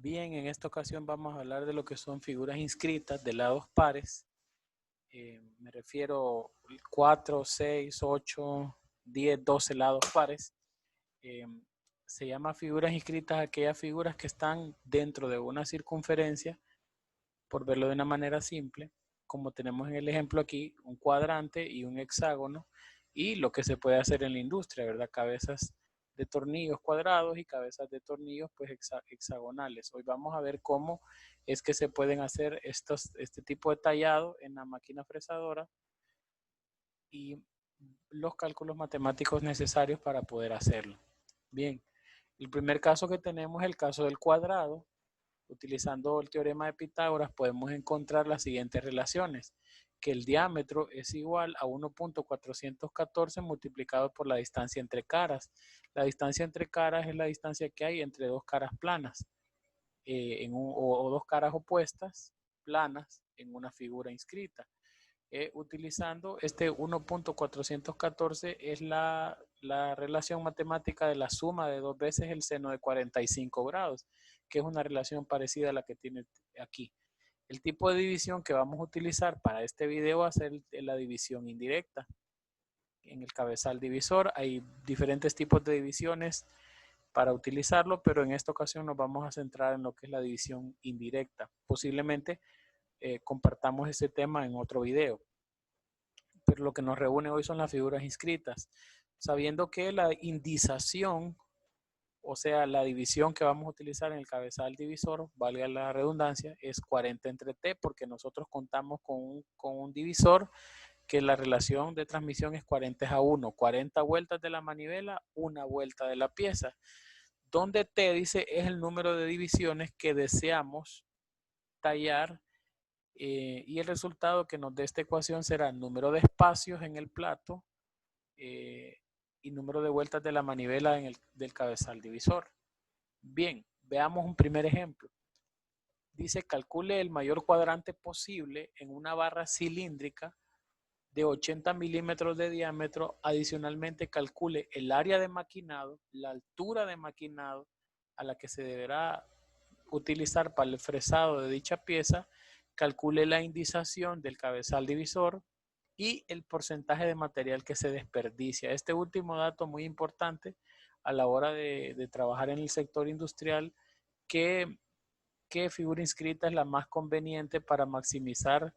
Bien, en esta ocasión vamos a hablar de lo que son figuras inscritas de lados pares. Me refiero 4, 6, 8, 10, 12 lados pares. Eh, Se llama figuras inscritas aquellas figuras que están dentro de una circunferencia, por verlo de una manera simple, como tenemos en el ejemplo aquí, un cuadrante y un hexágono, y lo que se puede hacer en la industria, ¿verdad? Cabezas de tornillos cuadrados y cabezas de tornillos pues hexagonales. Hoy vamos a ver cómo es que se pueden hacer este tipo de tallado en la máquina fresadora y los cálculos matemáticos necesarios para poder hacerlo. Bien, el primer caso que tenemos es el caso del cuadrado. Utilizando el teorema de Pitágoras podemos encontrar las siguientes relaciones, que el diámetro es igual a 1.414 multiplicado por la distancia entre caras. La distancia entre caras es la distancia que hay entre dos caras planas o dos caras opuestas planas en una figura inscrita. Utilizando este 1.414 es la relación matemática de la suma de 2 veces el seno de 45 grados, que es una relación parecida a la que tiene aquí. El tipo de división que vamos a utilizar para este video va a ser la división indirecta. En el cabezal divisor hay diferentes tipos de divisiones para utilizarlo, pero en esta ocasión nos vamos a centrar en lo que es la división indirecta. Posiblemente compartamos este tema en otro video. Pero lo que nos reúne hoy son las figuras inscritas, sabiendo que la indización, o sea, la división que vamos a utilizar en el cabezal divisor, valga la redundancia, es 40 entre t, porque nosotros contamos con un divisor que la relación de transmisión es 40:1, 40 vueltas de la manivela, una vuelta de la pieza, donde t dice es el número de divisiones que deseamos tallar. Y el resultado que nos dé esta ecuación será el número de espacios en el plato y número de vueltas de la manivela del cabezal divisor. Bien, veamos un primer ejemplo. Dice, calcule el mayor cuadrante posible en una barra cilíndrica de 80 milímetros de diámetro. Adicionalmente, calcule el área de maquinado, la altura de maquinado a la que se deberá utilizar para el fresado de dicha pieza, calcule la indización del cabezal divisor y el porcentaje de material que se desperdicia. Este último dato muy importante a la hora de trabajar en el sector industrial, qué figura inscrita es la más conveniente para maximizar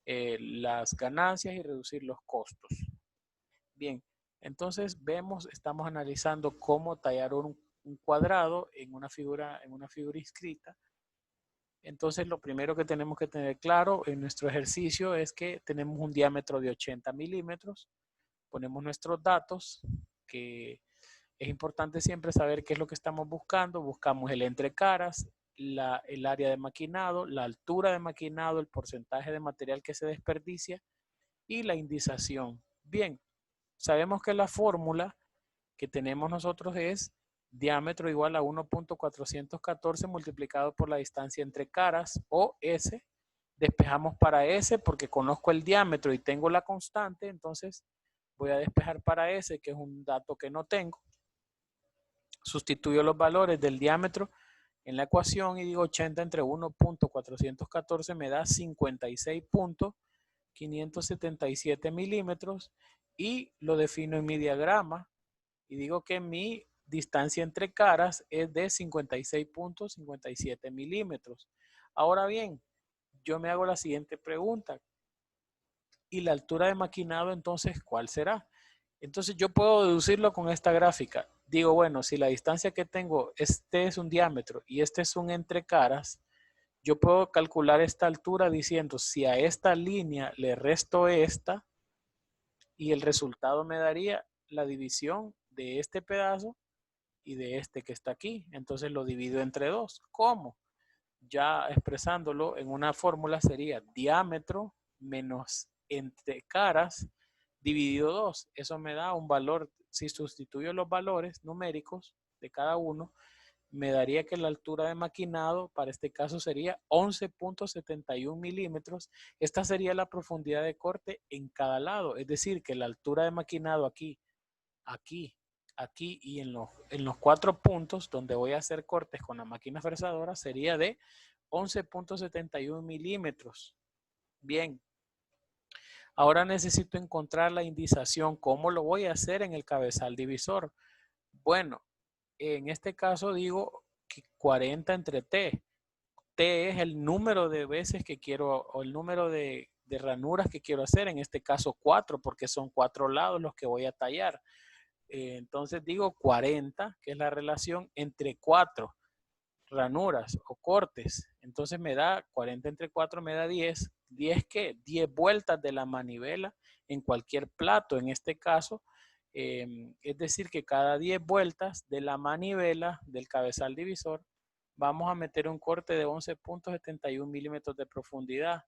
las ganancias y reducir los costos. Bien, entonces estamos analizando cómo tallar un cuadrado en una figura inscrita. Entonces, lo primero que tenemos que tener claro en nuestro ejercicio es que tenemos un diámetro de 80 milímetros. Ponemos nuestros datos, que es importante siempre saber qué es lo que estamos buscando. Buscamos el entrecaras, el área de maquinado, la altura de maquinado, el porcentaje de material que se desperdicia y la indización. Bien, sabemos que la fórmula que tenemos nosotros es diámetro igual a 1.414 multiplicado por la distancia entre caras, o S. Despejamos para S porque conozco el diámetro y tengo la constante, entonces voy a despejar para S, que es un dato que no tengo. Sustituyo los valores del diámetro en la ecuación y digo 80 entre 1.414 me da 56.577 milímetros y lo defino en mi diagrama y digo que mi distancia entre caras es de 56.57 milímetros. Ahora bien, yo me hago la siguiente pregunta. ¿Y la altura de maquinado entonces cuál será? Entonces yo puedo deducirlo con esta gráfica. Digo, bueno, si la distancia que tengo, este es un diámetro y este es un entre caras, yo puedo calcular esta altura diciendo si a esta línea le resto esta y el resultado me daría la división de este pedazo y de este que está aquí. Entonces lo divido entre dos. ¿Cómo? Ya expresándolo en una fórmula sería diámetro menos entre caras dividido 2. Eso me da un valor, si sustituyo los valores numéricos de cada uno, me daría que la altura de maquinado para este caso sería 11.71 milímetros. Esta sería la profundidad de corte en cada lado, es decir, que la altura de maquinado aquí aquí y en los 4 puntos donde voy a hacer cortes con la máquina fresadora sería de 11.71 milímetros. Bien, ahora necesito encontrar la indización. ¿Cómo lo voy a hacer en el cabezal divisor? Bueno, en este caso digo que 40 entre T. T es el número de veces que quiero, o el número de ranuras que quiero hacer, en este caso 4, porque son 4 lados los que voy a tallar. Entonces digo 40, que es la relación entre 4 ranuras o cortes. Entonces me da 40 entre 4, me da 10. ¿10 qué? 10 vueltas de la manivela en cualquier plato. En este caso, es decir, que cada 10 vueltas de la manivela del cabezal divisor, vamos a meter un corte de 11.71 milímetros de profundidad.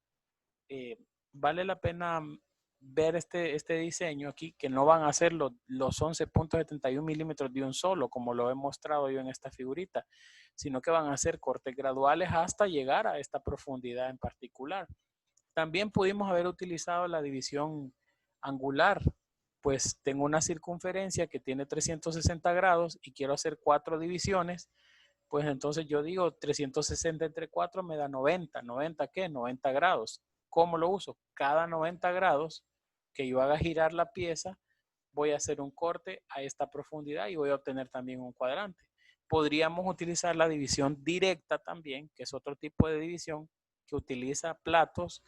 Vale la pena ver este diseño aquí, que no van a ser los 11.71 milímetros de un solo, como lo he mostrado yo en esta figurita, sino que van a ser cortes graduales hasta llegar a esta profundidad en particular. También pudimos haber utilizado la división angular, pues tengo una circunferencia que tiene 360 grados y quiero hacer 4 divisiones, pues entonces yo digo 360 entre 4 me da 90. ¿90 qué? 90 grados. ¿Cómo lo uso? Cada 90 grados que yo haga girar la pieza, voy a hacer un corte a esta profundidad y voy a obtener también un cuadrante. Podríamos utilizar la división directa también, que es otro tipo de división que utiliza platos,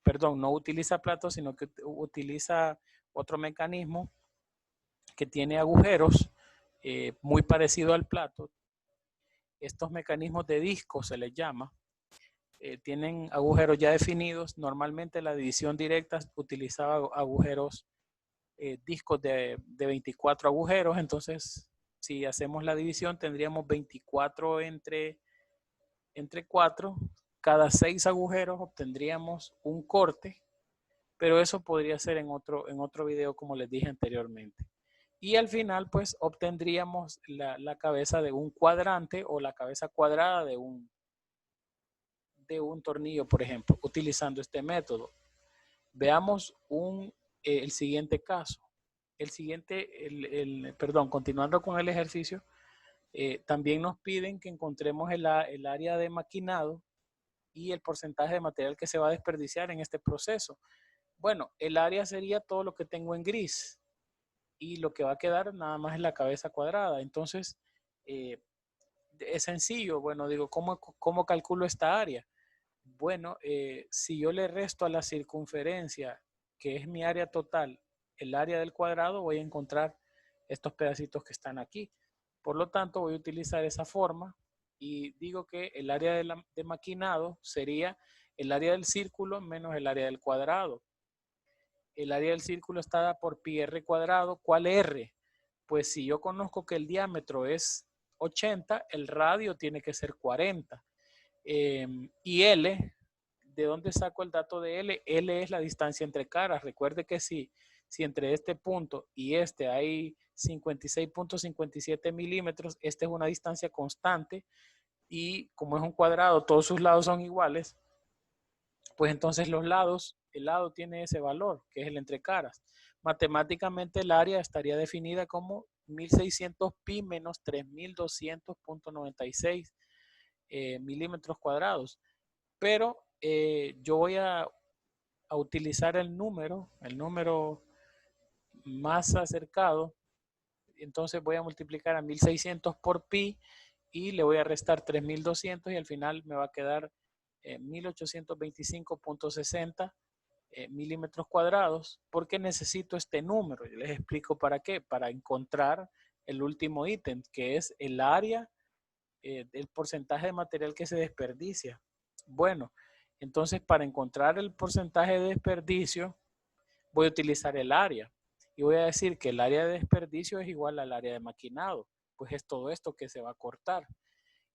perdón, no utiliza platos, sino que utiliza otro mecanismo que tiene agujeros muy parecido al plato. Estos mecanismos de disco se les llama. Tienen agujeros ya definidos. Normalmente la división directa utilizaba agujeros, discos de 24 agujeros. Entonces, si hacemos la división, tendríamos 24 entre 4. Cada 6 agujeros obtendríamos un corte, pero eso podría ser en otro video, como les dije anteriormente. Y al final, pues, obtendríamos la cabeza de un cuadrante o la cabeza cuadrada de un tornillo, por ejemplo, utilizando este método. Veamos el siguiente caso. Perdón, continuando con el ejercicio, también nos piden que encontremos el área de maquinado y el porcentaje de material que se va a desperdiciar en este proceso. Bueno, el área sería todo lo que tengo en gris y lo que va a quedar nada más es la cabeza cuadrada. Entonces, es sencillo. Bueno, digo, ¿cómo calculo esta área? Bueno, si yo le resto a la circunferencia, que es mi área total, el área del cuadrado, voy a encontrar estos pedacitos que están aquí. Por lo tanto, voy a utilizar esa forma y digo que el área de maquinado sería el área del círculo menos el área del cuadrado. El área del círculo está dada por pi r cuadrado. ¿Cuál r? Pues si yo conozco que el diámetro es 80, el radio tiene que ser 40. Y L, ¿de dónde saco el dato de L? L es la distancia entre caras. Recuerde que si entre este punto y este hay 56.57 milímetros, esta es una distancia constante y como es un cuadrado, todos sus lados son iguales, pues entonces el lado tiene ese valor, que es el entre caras. Matemáticamente el área estaría definida como 1600 pi menos 3200.96 milímetros cuadrados. Pero yo voy a utilizar el número más acercado. Entonces voy a multiplicar a 1600 por pi y le voy a restar 3200 y al final me va a quedar 1825.60 milímetros cuadrados. ¿Por qué necesito este número? Yo les explico para qué. Para encontrar el último ítem, que es el área del porcentaje de material que se desperdicia. Bueno, entonces para encontrar el porcentaje de desperdicio voy a utilizar el área y voy a decir que el área de desperdicio es igual al área de maquinado, pues es todo esto que se va a cortar.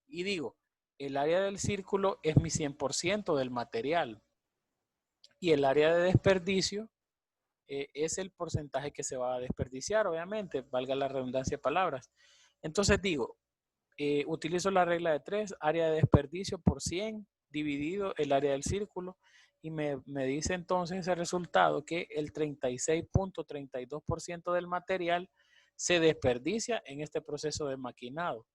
Y digo, el área del círculo es mi 100% del material y el área de desperdicio es el porcentaje que se va a desperdiciar, obviamente, valga la redundancia de palabras. Entonces digo, utilizo la regla de 3, área de desperdicio por 100 dividido el área del círculo y me dice entonces ese resultado que el 36.32% del material se desperdicia en este proceso de maquinado.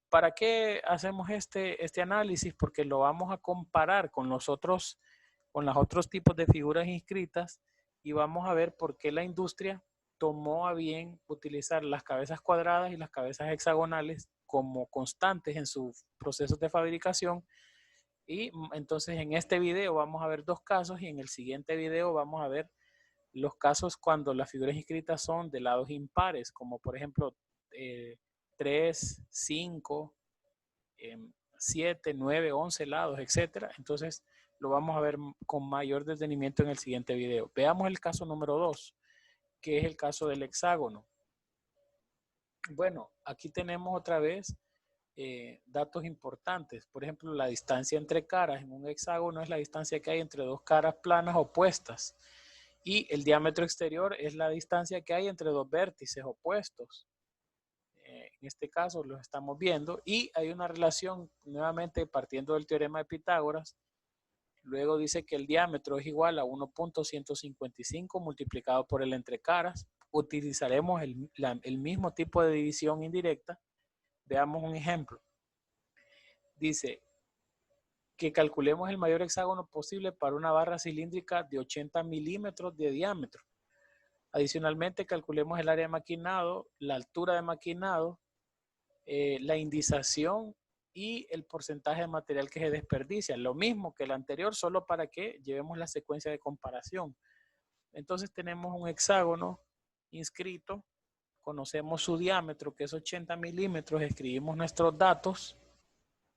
¿Para qué hacemos este análisis? Porque lo vamos a comparar con los otros tipos de figuras inscritas y vamos a ver por qué la industria tomó a bien utilizar las cabezas cuadradas y las cabezas hexagonales como constantes en sus procesos de fabricación. Y entonces en este video vamos a ver dos casos y en el siguiente video vamos a ver los casos cuando las figuras inscritas son de lados impares, como por ejemplo 3, 5, 7, 9, 11 lados, etcétera. Entonces lo vamos a ver con mayor detenimiento en el siguiente video. Veamos el caso número 2, que es el caso del hexágono. Bueno, aquí tenemos otra vez datos importantes. Por ejemplo, la distancia entre caras en un hexágono es la distancia que hay entre dos caras planas opuestas. Y el diámetro exterior es la distancia que hay entre dos vértices opuestos. En este caso los estamos viendo. Y hay una relación, nuevamente partiendo del teorema de Pitágoras. Luego dice que el diámetro es igual a 1.155 multiplicado por el entre caras. Utilizaremos el mismo tipo de división indirecta. Veamos un ejemplo. Dice que calculemos el mayor hexágono posible para una barra cilíndrica de 80 milímetros de diámetro. Adicionalmente, calculemos el área de maquinado, la altura de maquinado, la indización y el porcentaje de material que se desperdicia. Lo mismo que el anterior, solo para que llevemos la secuencia de comparación. Entonces tenemos un hexágono inscrito, conocemos su diámetro, que es 80 milímetros, escribimos nuestros datos,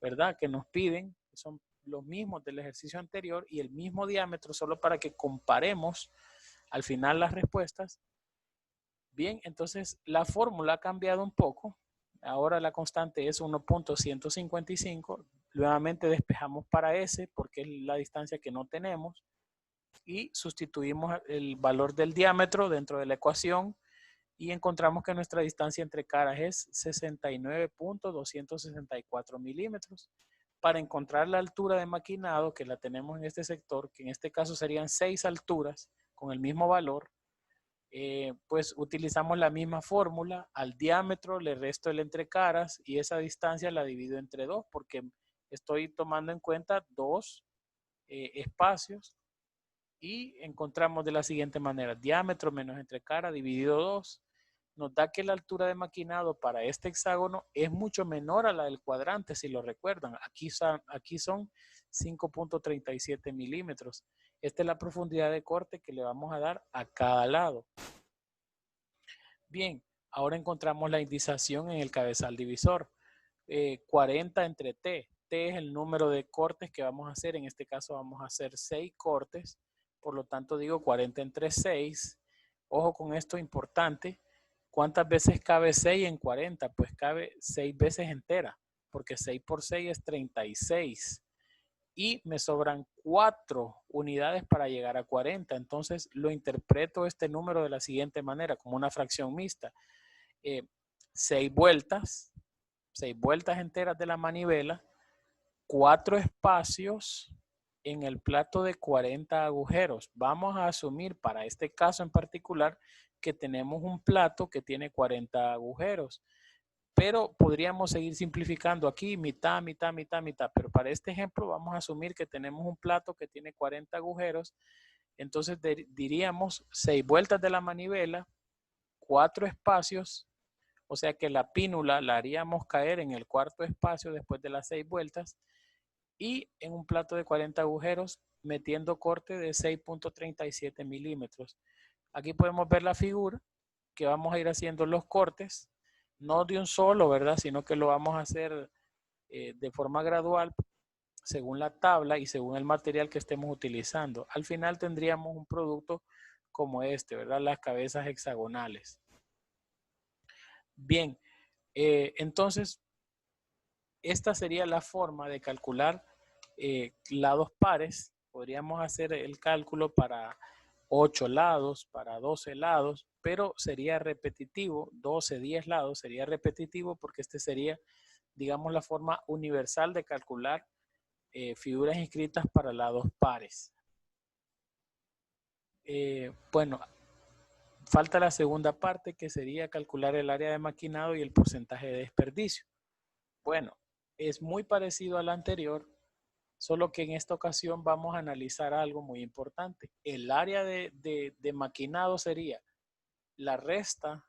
¿verdad? Que nos piden, que son los mismos del ejercicio anterior y el mismo diámetro, solo para que comparemos al final las respuestas. Bien, entonces la fórmula ha cambiado un poco. Ahora la constante es 1.155. Nuevamente despejamos para S porque es la distancia que no tenemos. Y sustituimos el valor del diámetro dentro de la ecuación y encontramos que nuestra distancia entre caras es 69.264 milímetros. Para encontrar la altura de maquinado, que la tenemos en este sector, que en este caso serían 6 alturas con el mismo valor, pues utilizamos la misma fórmula. Al diámetro le resto el entre caras y esa distancia la divido entre 2 porque estoy tomando en cuenta dos espacios y encontramos de la siguiente manera: diámetro menos entre cara dividido 2 nos da que la altura de maquinado para este hexágono es mucho menor a la del cuadrante, si lo recuerdan. Aquí son 5.37 milímetros. Esta es la profundidad de corte que le vamos a dar a cada lado. Bien, ahora encontramos la indización en el cabezal divisor. 40 entre T. T es el número de cortes que vamos a hacer. En este caso vamos a hacer 6 cortes. Por lo tanto digo 40 entre 6. Ojo con esto importante. ¿Cuántas veces cabe 6 en 40? Pues cabe 6 veces entera, porque 6 por 6 es 36. Y me sobran 4 unidades para llegar a 40. Entonces lo interpreto este número de la siguiente manera, como una fracción mixta. 6 vueltas enteras de la manivela, 4 espacios en el plato de 40 agujeros. Vamos a asumir para este caso en particular que tenemos un plato que tiene 40 agujeros, pero podríamos seguir simplificando aquí mitad, mitad, mitad, mitad, pero para este ejemplo vamos a asumir que tenemos un plato que tiene 40 agujeros. Entonces diríamos 6 vueltas de la manivela, 4 espacios, o sea que la pínula la haríamos caer en el cuarto espacio después de las 6 vueltas y en un plato de 40 agujeros metiendo corte de 6.37 milímetros. Aquí podemos ver la figura que vamos a ir haciendo los cortes, no de un solo, ¿verdad? Sino que lo vamos a hacer de forma gradual según la tabla y según el material que estemos utilizando. Al final tendríamos un producto como este, ¿verdad? Las cabezas hexagonales. Bien, entonces esta sería la forma de calcular lados pares. Podríamos hacer el cálculo para 8 lados, para 12 lados, pero sería repetitivo. 12, 10 lados sería repetitivo porque este sería, digamos, la forma universal de calcular figuras inscritas para lados pares. Bueno, falta la segunda parte, que sería calcular el área de maquinado y el porcentaje de desperdicio. Bueno, es muy parecido al anterior, solo que en esta ocasión vamos a analizar algo muy importante. El área de maquinado sería la resta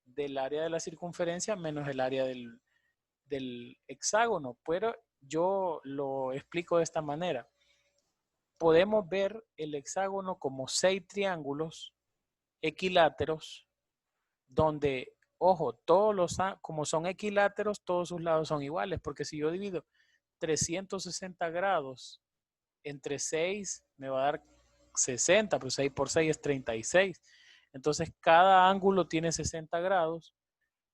del área de la circunferencia menos el área del hexágono, pero yo lo explico de esta manera. Podemos ver el hexágono como 6 triángulos equiláteros donde, ojo, como son equiláteros, todos sus lados son iguales, porque si yo divido 360 grados entre 6, me va a dar 60, pues 6 por 6 es 36. Entonces, cada ángulo tiene 60 grados,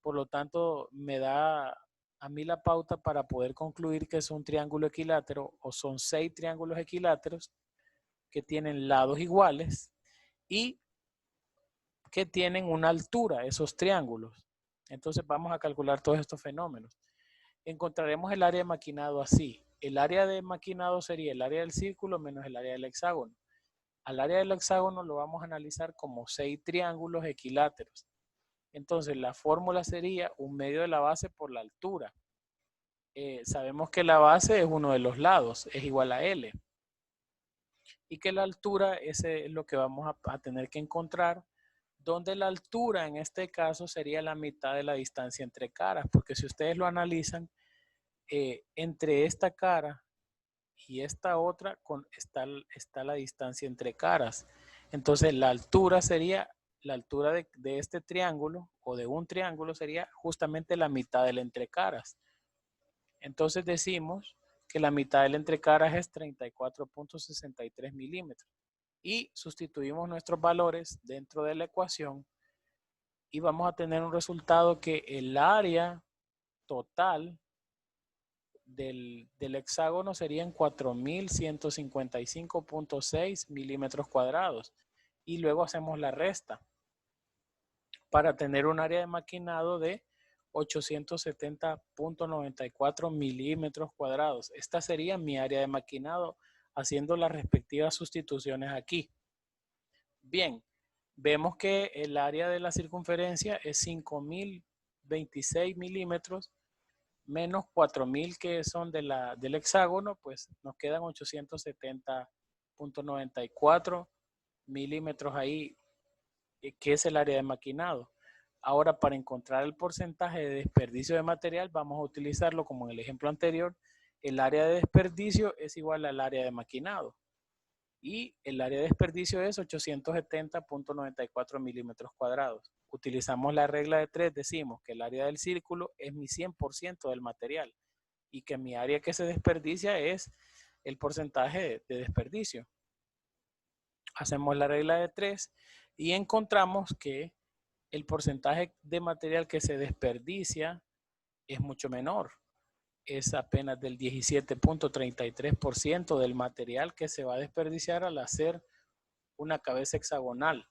por lo tanto, me da a mí la pauta para poder concluir que es un triángulo equilátero o son 6 triángulos equiláteros que tienen lados iguales y que tienen una altura, esos triángulos. Entonces vamos a calcular todos estos fenómenos. Encontraremos el área de maquinado así. El área de maquinado sería el área del círculo menos el área del hexágono. Al área del hexágono lo vamos a analizar como 6 triángulos equiláteros. Entonces la fórmula sería 1/2 de la base por la altura. Sabemos que la base es uno de los lados, es igual a L. Y que la altura es lo que vamos a tener que encontrar, donde la altura en este caso sería la mitad de la distancia entre caras, porque si ustedes lo analizan, entre esta cara y esta otra está la distancia entre caras. Entonces la altura sería, la altura de este triángulo o de un triángulo sería justamente la mitad del entre caras. Entonces decimos que la mitad del entre caras es 34.63 milímetros. Y sustituimos nuestros valores dentro de la ecuación y vamos a tener un resultado que el área total del hexágono serían 4.155.6 milímetros cuadrados. Y luego hacemos la resta para tener un área de maquinado de 870.94 milímetros cuadrados. Esta sería mi área de maquinado haciendo las respectivas sustituciones aquí. Bien, vemos que el área de la circunferencia es 5.026 milímetros menos 4.000 que son del hexágono, pues nos quedan 870.94 milímetros ahí, que es el área de maquinado. Ahora, para encontrar el porcentaje de desperdicio de material, vamos a utilizarlo como en el ejemplo anterior. El área de desperdicio es igual al área de maquinado. Y el área de desperdicio es 870.94 milímetros cuadrados. Utilizamos la regla de 3, decimos que el área del círculo es mi 100% del material y que mi área que se desperdicia es el porcentaje de desperdicio. Hacemos la regla de 3 y encontramos que el porcentaje de material que se desperdicia es mucho menor. Es apenas del 17.33% del material que se va a desperdiciar al hacer una cabeza hexagonal.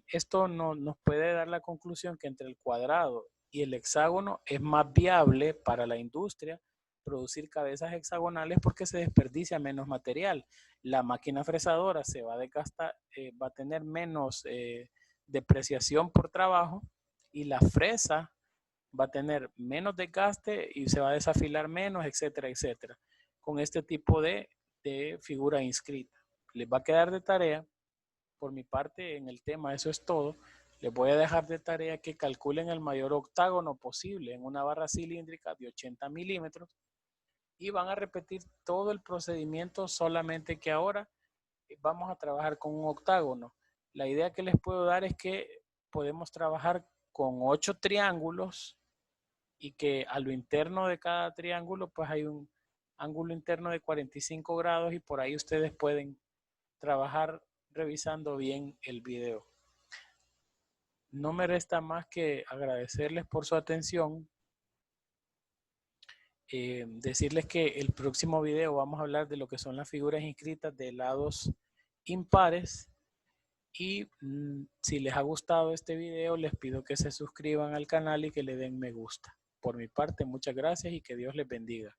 Esto nos puede dar la conclusión que entre el cuadrado y el hexágono es más viable para la industria producir cabezas hexagonales porque se desperdicia menos material. La máquina fresadora se va a desgastar, va a tener menos depreciación por trabajo y la fresa va a tener menos desgaste y se va a desafilar menos, etcétera, etcétera, con este tipo de figura inscrita. Les va a quedar de tarea, por mi parte en el tema, eso es todo. Les voy a dejar de tarea que calculen el mayor octágono posible en una barra cilíndrica de 80 milímetros y van a repetir todo el procedimiento, solamente que ahora vamos a trabajar con un octágono. La idea que les puedo dar es que podemos trabajar con 8 triángulos y que a lo interno de cada triángulo pues hay un ángulo interno de 45 grados y por ahí ustedes pueden trabajar revisando bien el video. No me resta más que agradecerles por su atención, decirles que el próximo video vamos a hablar de lo que son las figuras inscritas de lados impares y si les ha gustado este video les pido que se suscriban al canal y que le den me gusta. Por mi parte, muchas gracias y que Dios les bendiga.